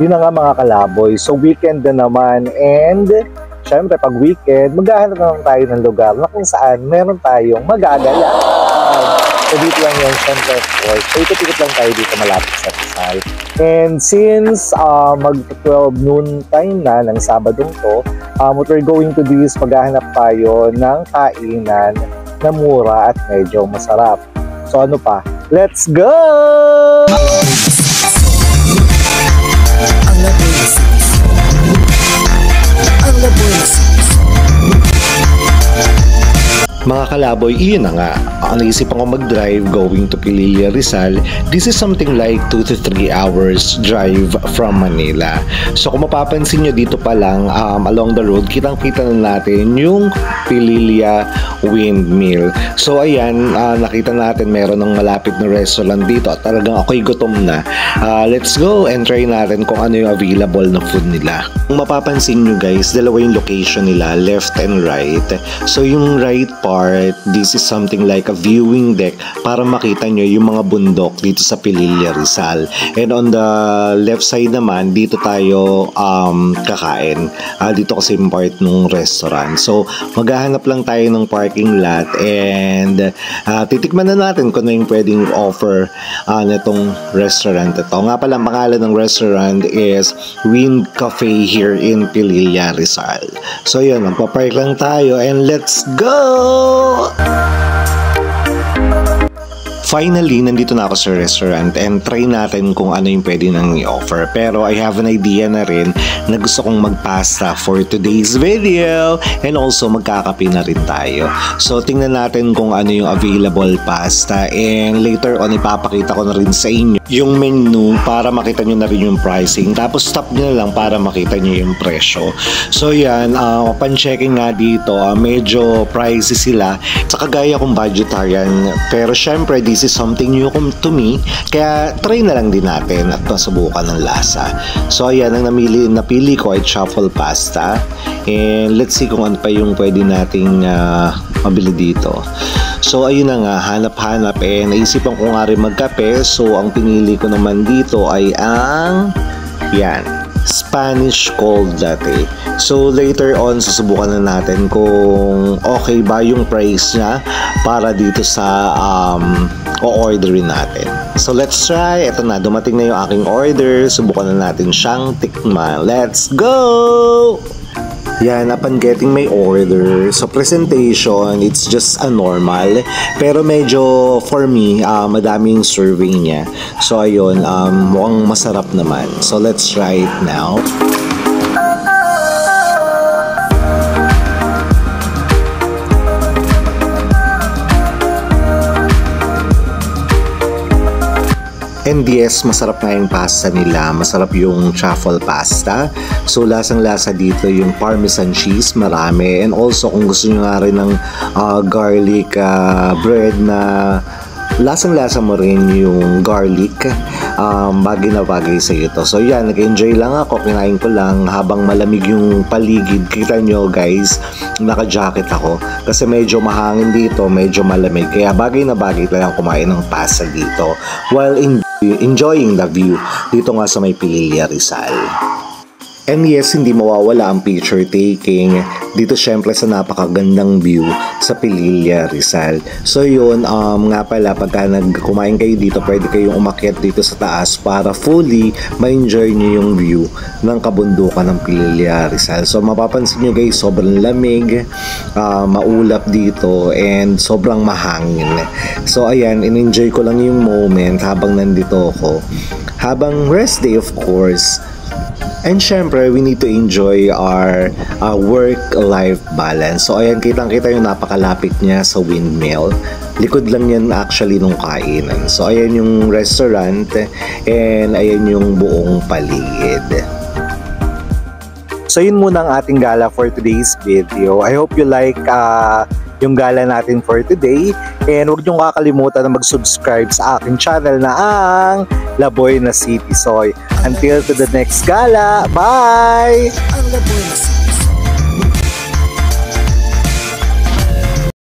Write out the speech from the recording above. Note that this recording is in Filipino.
Yun na nga mga kalaboy. So weekend na naman, and syempre pag weekend, maghahanap naman tayo ng lugar na kung saan meron tayong magagala. So dito lang yan, syempre of course. So ikot-ikot lang tayo dito malapit sa Rizal. And since mag-12 noon time na ng Sabadong to, what we're going to do is maghahanap tayo ng kainan na mura at medyo masarap. So ano pa? Let's go! Mga kalaboy, iyon na nga. Naisipan ko mag-drive going to Pililla, Rizal. This is something like 2 to 3 hours drive from Manila. So kung mapapansin nyo dito pa lang, along the road, kitang-kita na natin yung Pililla Windmill. So ayan, nakita natin meron ng malapit na restaurant dito at talagang ako'y gutom na. Let's go and try natin kung ano yung available na food nila. Kung mapapansin nyo guys, dalawa yung location nila, left and right. So yung right part, this is something like a viewing deck para makita nyo yung mga bundok dito sa Pililla, Rizal. And on the left side naman, dito tayo kakain. Dito kasi yung part ng restaurant. So maghahanap lang tayo ng parking lot and titikman na natin kung ano yung pwedeng offer nitong restaurant ito. Nga pala, pangalan ng restaurant is Wind Cafe here in Pililla, Rizal. So yun, magpapark lang tayo and let's go! Finally, nandito na ako sa restaurant and try natin kung ano yung pwede nang i-offer. Pero I have an idea na rin na gusto kong magpasta for today's video and also magkakape na rin tayo. So tingnan natin kung ano yung available pasta and later on ipapakita ko na rin sa inyo yung menu para makita nyo na rin yung pricing. Tapos stop nyo na lang para makita nyo yung presyo. So yan, upon checking nga dito, medyo pricey sila. Sa kagaya kong budgetarian, pero syempre this is something new to me, kaya try na lang din natin at masubukan ng lasa. So ayan, ang napili ko ay truffle pasta and let's see kung ano pa yung pwede nating mabili dito. So ayun na nga, hanap-hanap and naisipan ko nga rin magkape. So ang pinili ko naman dito ay ang yan, Spanish cold latte. So later on susubukan na natin kung okay ba yung price niya para dito sa o-orderin natin. So let's try. Ito na, dumating na yung aking order. Subukan na natin siyang tikman. Let's go! Yan, upon getting my order, so presentation, it's just a normal. Pero medyo, for me, madaming serving niya. So ayun, mukhang masarap naman. So let's try it now. And yes, masarap nga yung pasta nila. Masarap yung truffle pasta. So lasang-lasa dito yung parmesan cheese, marami. And also kung gusto nyo nga rin ng garlic bread na lasang-lasa mo rin yung garlic, bagay na bagay sa ito. So yan, nag-enjoy lang ako, kinain ko lang habang malamig yung paligid. Kita nyo guys, naka-jacket ako kasi medyo mahangin dito, medyo malamig. Kaya bagay na bagay lang kumain ng pasta dito while enjoying the view dito nga sa may Pililla, Rizal. And yes, hindi mawawala ang picture taking dito syempre sa napakagandang view sa Pililla, Rizal. So yun, nga pala pagka kumain kayo dito, pwede kayong umakyat dito sa taas para fully ma-enjoy nyo yung view ng kabundukan ng Pililla, Rizal. So mapapansin nyo guys, sobrang lamig, maulap dito and sobrang mahangin. So ayan, in-enjoy ko lang yung moment habang nandito ako. Habang rest day of course. And syempre, we need to enjoy our work-life balance. So ayan, kitang-kita yung napakalapit niya sa windmill. Likod lang yan actually nung kainan. So ayan yung restaurant and ayan yung buong paligid. So yun muna ang ating gala for today's video. I hope you like yung gala natin for today. And huwag niyong kakalimutan na mag-subscribe sa aking channel na ang Laboy na City Soy. Until to the next gala. Bye!